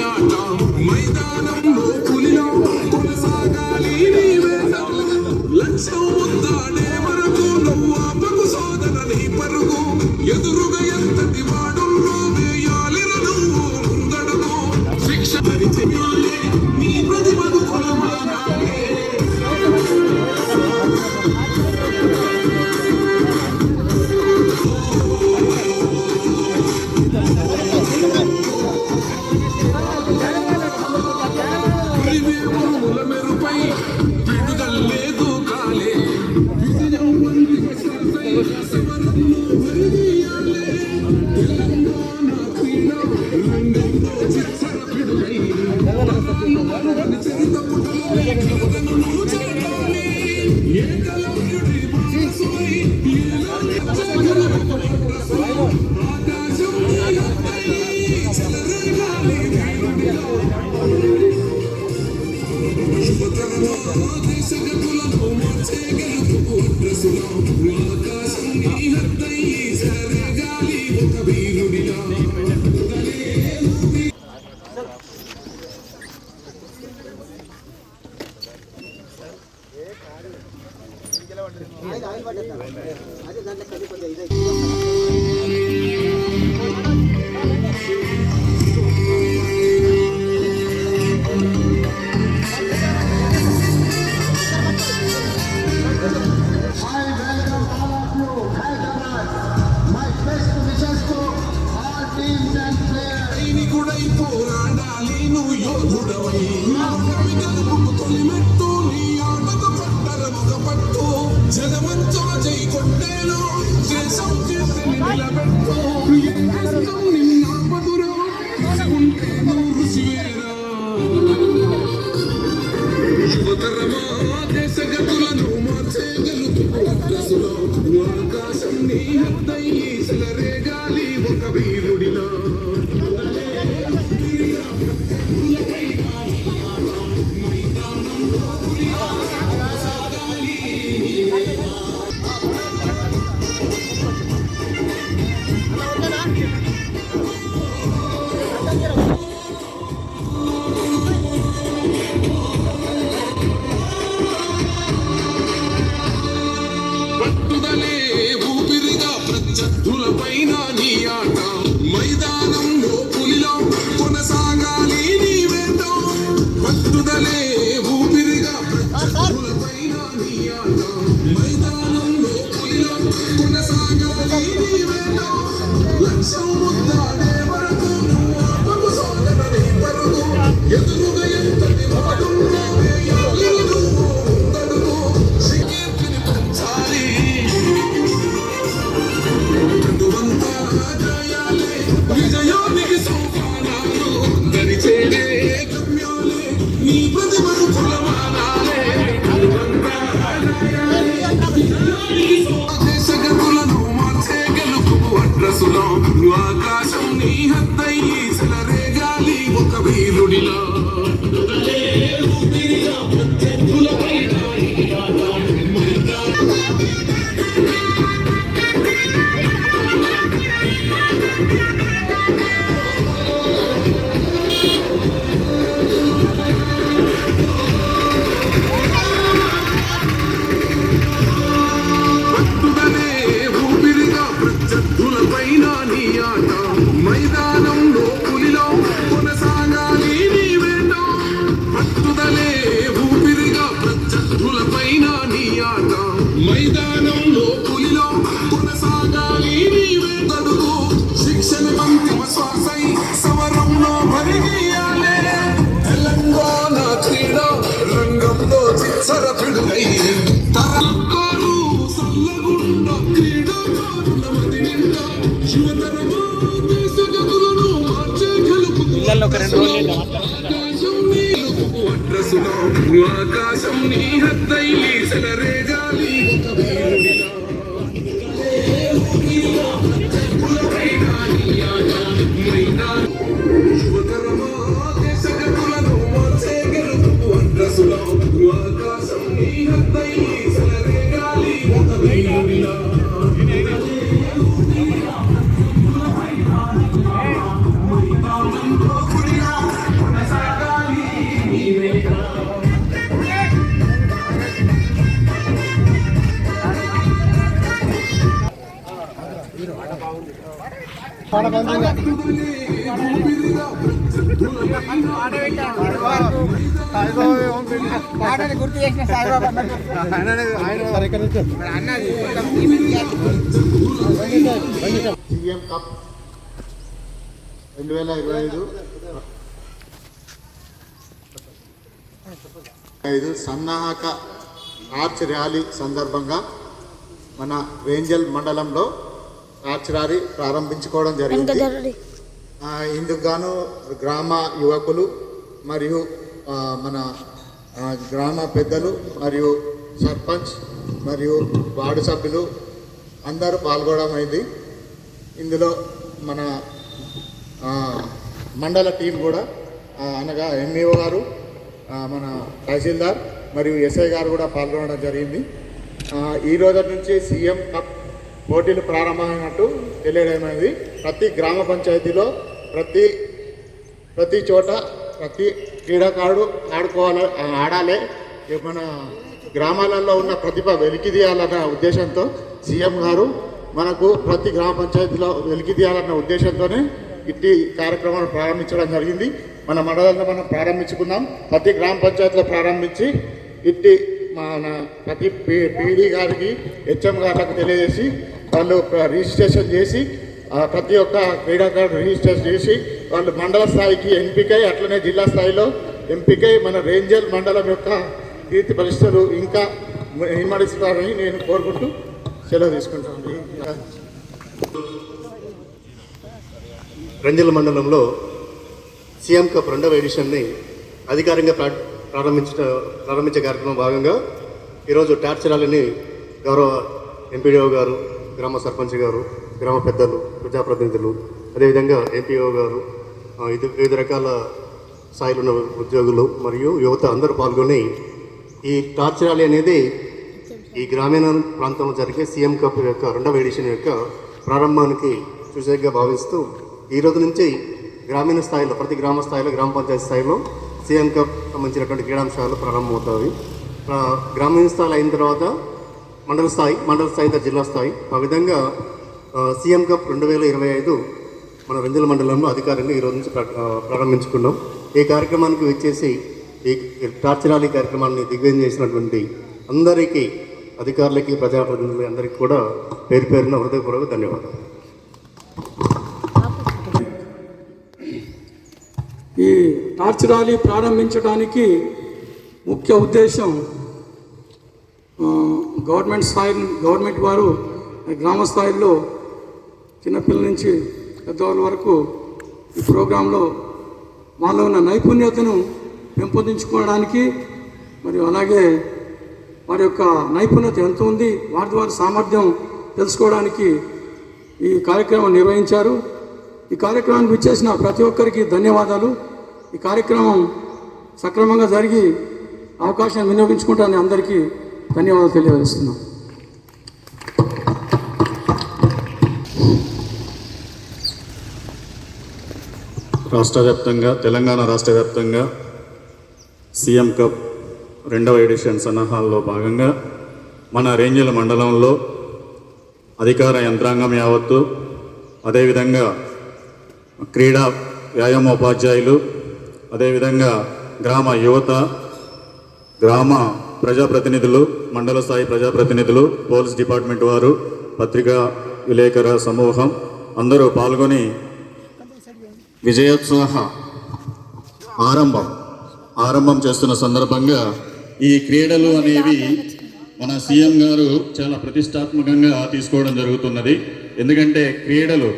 ఆట మైదానంలో పులిలో కొనసాగాలి నీ వేట లక్ష్యం ఉందాడే వరకు నువ్వు ఆపకు సోదర నీ పరుగు ఎదురుగా ఎంతటి వాడుల్లో వేయాలి నువ్వు ముందడుగు శిక్ష పరిచయాలే నీ ప్రతిభకు కొలమానాలే ఆకాశం నీ హద్దై సెలరేగాలి ఒక వీరుడిలా మైదానంలో పులిలో కొనసాగాలి నీ వేట పట్టుదలే ఊపిరిగా ప్రత్యర్థులపైన నీ ఆట మైదానంలో పులిలో కొనసాగాలి నీ వేటడుగు శిక్షణ అంతిమ శ్వాసై సమరంలో భరిగేయాలే తెలంగాణ క్రీడా రంగంలో చిచ్చర పిడుగై తరకాలు సల్లగుండ క్రీడాకారుల మది నిండా యువతరమా ఆకాశం నీ హద్దై సెలరేగాలి ఆకాశం నీ హద్దై సెలరేగాలి గుర్తు చేసిన సాయిబాబా సీఎం కప్ 2025 సన్నాహక ఆర్చ్ ర్యాలీ సందర్భంగా మన రేంజల్ మండలంలో ఆర్చ్ ర్యాలీ ప్రారంభించుకోవడం జరిగింది. ఇందుకు గాను గ్రామ యువకులు మరియు మన గ్రామ పెద్దలు మరియు సర్పంచ్ మరియు వార్డు సభ్యులు అందరూ పాల్గొనడం అయింది. ఇందులో మన మండల టీం కూడా అనగా ఎంఈఓ గారు, మన తహసీల్దార్ మరియు ఎస్ఐ గారు కూడా పాల్గొనడం జరిగింది. ఈ రోజు నుంచి సీఎం కప్ పోటీలు ప్రారంభమైనట్టు తెలియడమైంది. ప్రతి గ్రామ పంచాయతీలో ప్రతి చోట ప్రతి క్రీడాకారుడు ఆడాలి. మన గ్రామాలలో ఉన్న ప్రతిభ వెలికితీయాలన్న ఉద్దేశంతో సీఎం గారు మనకు ప్రతి గ్రామ పంచాయతీలో వెలికితీయాలన్న ఉద్దేశంతోనే ఇట్టి కార్యక్రమాన్ని ప్రారంభించడం జరిగింది. మన మండలంలో మనం ప్రారంభించుకున్నాం. ప్రతి గ్రామ పంచాయతీలో ప్రారంభించి ఇట్టి మన ప్రతి పీడీ గారికి హెచ్ఎం గారికి తెలియజేసి వాళ్ళు రిజిస్ట్రేషన్ చేసి ప్రతి ఒక్క క్రీడాకారుడు రిజిస్ట్రేషన్ చేసి వాళ్ళు మండల స్థాయికి ఎంపికై అట్లనే జిల్లా స్థాయిలో ఎంపికై మన రేంజల్ మండలం యొక్క కీర్తి పరిస్థితులు ఇంకా ఇమ్మడిస్తారని నేను కోరుకుంటూ సెలవు తీసుకుంటాను. రేంజల్ మండలంలో సీఎం కప్ 2వ ఎడిషన్ని అధికారికంగా ప్రారంభించే కార్యక్రమం భాగంగా ఈరోజు టార్చ్ ర్యాలీని గౌరవ ఎంపీడీఓ గారు, గ్రామ సర్పంచ్ గారు, గ్రామ పెద్దలు, ప్రజాప్రతినిధులు, అదేవిధంగా ఎంపీఓ గారు, వివిధ రకాల స్థాయిలో ఉన్న ఉద్యోగులు మరియు యువత అందరూ పాల్గొని ఈ టార్చ్ ర్యాలీ అనేది ఈ గ్రామీణ ప్రాంతంలో జరిగే సీఎం కప్ యొక్క 2వ ఎడిషన్ యొక్క ప్రారంభానికి సూచనగా భావిస్తూ ఈ రోజు నుంచి గ్రామీణ స్థాయిలో ప్రతి గ్రామ స్థాయిలో గ్రామ పంచాయతీ స్థాయిలో సీఎం కప్ సంబంధించినటువంటి క్రీడాంశాలు ప్రారంభమవుతాయి. గ్రామీణ స్థాయిలో అయిన తర్వాత మండల స్థాయి తర్వాత జిల్లా స్థాయి, ఆ విధంగా సీఎం కప్ 2025 మన రేంజల్ మండలంలో అధికారంగా ఈరోజు నుంచి ప్రారంభించుకున్నాం. ఈ కార్యక్రమానికి వచ్చేసి ఈ టార్చ్ ర్యాలీ కార్యక్రమాన్ని దిగ్విజయం చేసినటువంటి అందరికీ, అధికారులకి, ప్రజాప్రతినిధులకి అందరికీ కూడా పేరు పేరున హృదయపూర్వక ధన్యవాదాలు. ఈ టార్చ్ ర్యాలీ ప్రారంభించడానికి ముఖ్య ఉద్దేశం గవర్నమెంట్ వారు గ్రామ స్థాయిలో చిన్నపిల్లల నుంచి పెద్దవాళ్ళ వరకు ఈ ప్రోగ్రాంలో వాళ్ళలో ఉన్న నైపుణ్యతను పెంపొందించుకోవడానికి మరియు అలాగే వారి యొక్క నైపుణ్యత ఎంత ఉంది, వారి సామర్థ్యం తెలుసుకోవడానికి ఈ కార్యక్రమం నిర్వహించారు. ఈ కార్యక్రమానికి విచ్చేసిన ప్రతి ఒక్కరికి ధన్యవాదాలు. ఈ కార్యక్రమం సక్రమంగా జరిగి అవకాశాన్ని వినియోగించుకుంటానని అందరికీ ధన్యవాదాలు తెలియజేస్తున్నాం. తెలంగాణ రాష్ట్ర వ్యాప్తంగా సీఎం కప్ 2వ ఎడిషన్ సన్నాహాల్లో భాగంగా మన రేంజల్ మండలంలో అధికార యంత్రాంగం యావత్తు, అదేవిధంగా క్రీడా వ్యాయామోపాధ్యాయులు, అదేవిధంగా గ్రామ యువత, గ్రామ ప్రజాప్రతినిధులు, మండల స్థాయి ప్రజాప్రతినిధులు, పోలీస్ డిపార్ట్మెంట్ వారు, పత్రికా విలేకరుల సమూహం అందరూ పాల్గొని విజయోత్సవ ఆరంభం చేస్తున్న సందర్భంగా ఈ క్రీడలు అనేవి మన సీఎం గారు చాలా ప్రతిష్టాత్మకంగా తీసుకోవడం జరుగుతున్నది. ఎందుకంటే క్రీడలు